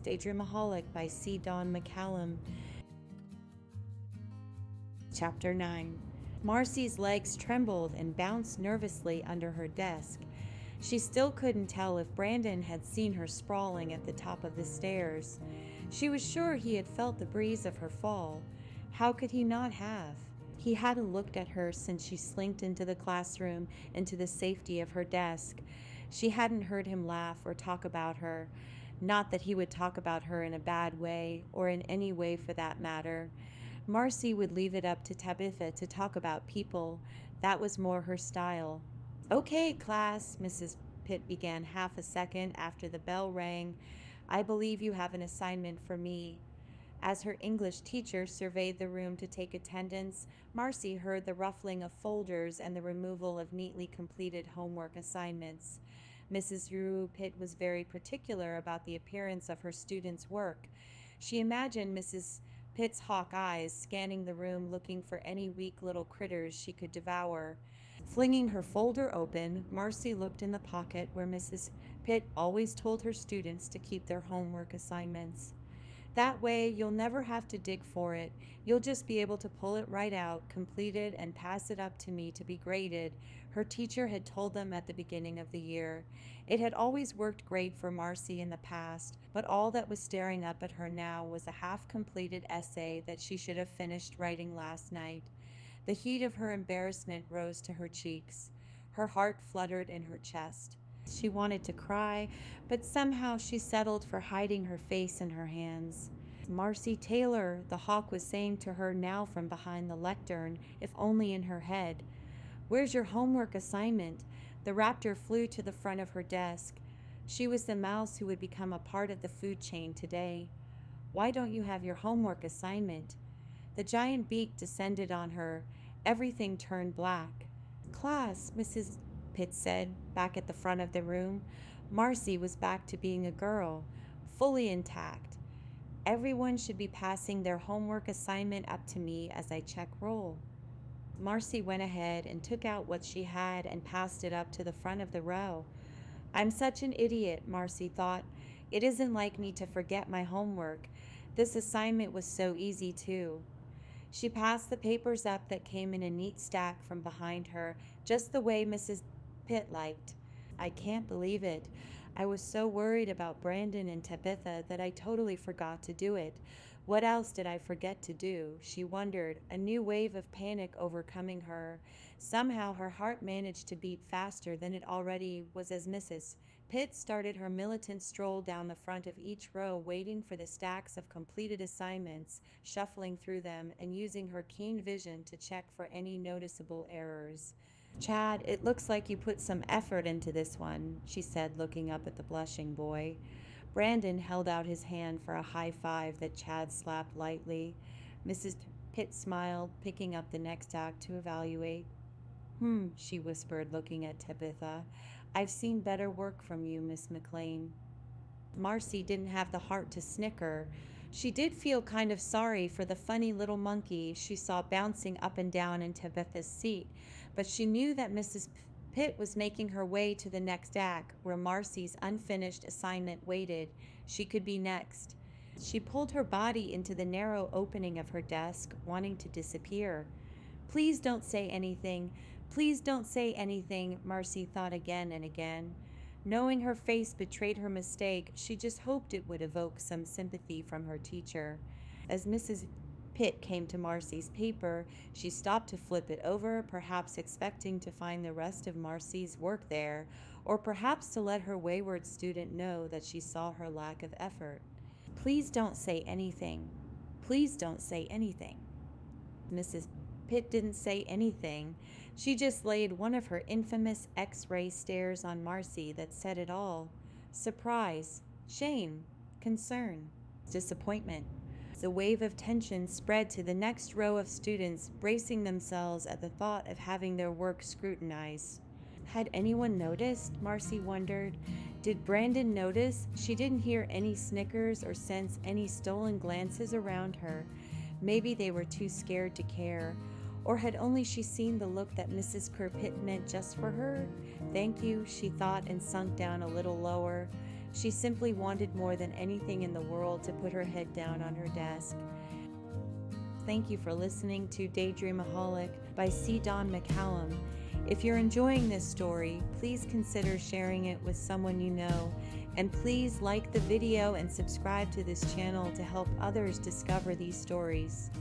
Daydreamaholic by C. Don McCallum. Chapter 9. Marcie's legs trembled and bounced nervously under her desk. She still couldn't tell if Brandon had seen her sprawling at the top of the stairs. She was sure he had felt the breeze of her fall. How could he not have? He hadn't looked at her since she slinked into the classroom, into the safety of her desk. She hadn't heard him laugh or talk about her. Not that he would talk about her in a bad way, or in any way for that matter. Marcie would leave it up to Tabitha to talk about people. That was more her style. "Okay, class," Mrs. Pitt began half a second after the bell rang. "I believe you have an assignment for me." As her English teacher surveyed the room to take attendance, Marcie heard the ruffling of folders and the removal of neatly completed homework assignments. Mrs. Rue Pitt was very particular about the appearance of her students' work. She imagined Mrs. Pitt's hawk eyes scanning the room looking for any weak little critters she could devour. Flinging her folder open, Marcie looked in the pocket where Mrs. Pitt always told her students to keep their homework assignments. "That way, you'll never have to dig for it. You'll just be able to pull it right out, complete it, and pass it up to me to be graded," her teacher had told them at the beginning of the year. It had always worked great for Marcie in the past, but all that was staring up at her now was a half-completed essay that she should have finished writing last night. The heat of her embarrassment rose to her cheeks. Her heart fluttered in her chest. She wanted to cry, but somehow she settled for hiding her face in her hands. "Marcie Taylor," the hawk was saying to her now from behind the lectern, if only in her head. "Where's your homework assignment?" The raptor flew to the front of her desk. She was the mouse who would become a part of the food chain today. "Why don't you have your homework assignment?" The giant beak descended on her. Everything turned black. "Class," Mrs. Pitt said, back at the front of the room. Marcie was back to being a girl, fully intact. "Everyone should be passing their homework assignment up to me as I check roll." Marcie went ahead and took out what she had and passed it up to the front of the row. "I'm such an idiot," Marcie thought. "It isn't like me to forget my homework. This assignment was so easy, too." She passed the papers up that came in a neat stack from behind her, just the way Mrs. Pitt liked. "I can't believe it. I was so worried about Brandon and Tabitha that I totally forgot to do it. What else did I forget to do?" she wondered, a new wave of panic overcoming her. Somehow her heart managed to beat faster than it already was as Mrs. Pitt started her militant stroll down the front of each row, waiting for the stacks of completed assignments, shuffling through them, and using her keen vision to check for any noticeable errors. "Chad, it looks like you put some effort into this one," she said, looking up at the blushing boy. Brandon held out his hand for a high five that Chad slapped lightly. Mrs. Pitt smiled, picking up the next act to evaluate. She whispered, looking at Tabitha. "I've seen better work from you, Miss McLean." Marcie didn't have the heart to snicker. She did feel kind of sorry for the funny little monkey she saw bouncing up and down in Tabitha's seat, but she knew that Mrs. Pitt was making her way to the next act, where Marcie's unfinished assignment waited. She could be next. She pulled her body into the narrow opening of her desk, wanting to disappear. "Please don't say anything. Please don't say anything," Marcie thought again and again. Knowing her face betrayed her mistake, she just hoped it would evoke some sympathy from her teacher. As Mrs. Pitt came to Marcie's paper, she stopped to flip it over, perhaps expecting to find the rest of Marcie's work there, or perhaps to let her wayward student know that she saw her lack of effort. "Please don't say anything. Please don't say anything." Mrs. Pitt didn't say anything. She just laid one of her infamous X-ray stares on Marcie that said it all. Surprise, shame, concern, disappointment. The wave of tension spread to the next row of students, bracing themselves at the thought of having their work scrutinized. Had anyone noticed? Marcie wondered. Did Brandon notice? She didn't hear any snickers or sense any stolen glances around her. Maybe they were too scared to care. Or had only she seen the look that Mrs. Pitt meant just for her? "Thank you," she thought, and sunk down a little lower. She simply wanted more than anything in the world to put her head down on her desk. Thank you for listening to Daydreamaholic by C. Don McCallum. If you're enjoying this story, please consider sharing it with someone you know, and please like the video and subscribe to this channel to help others discover these stories.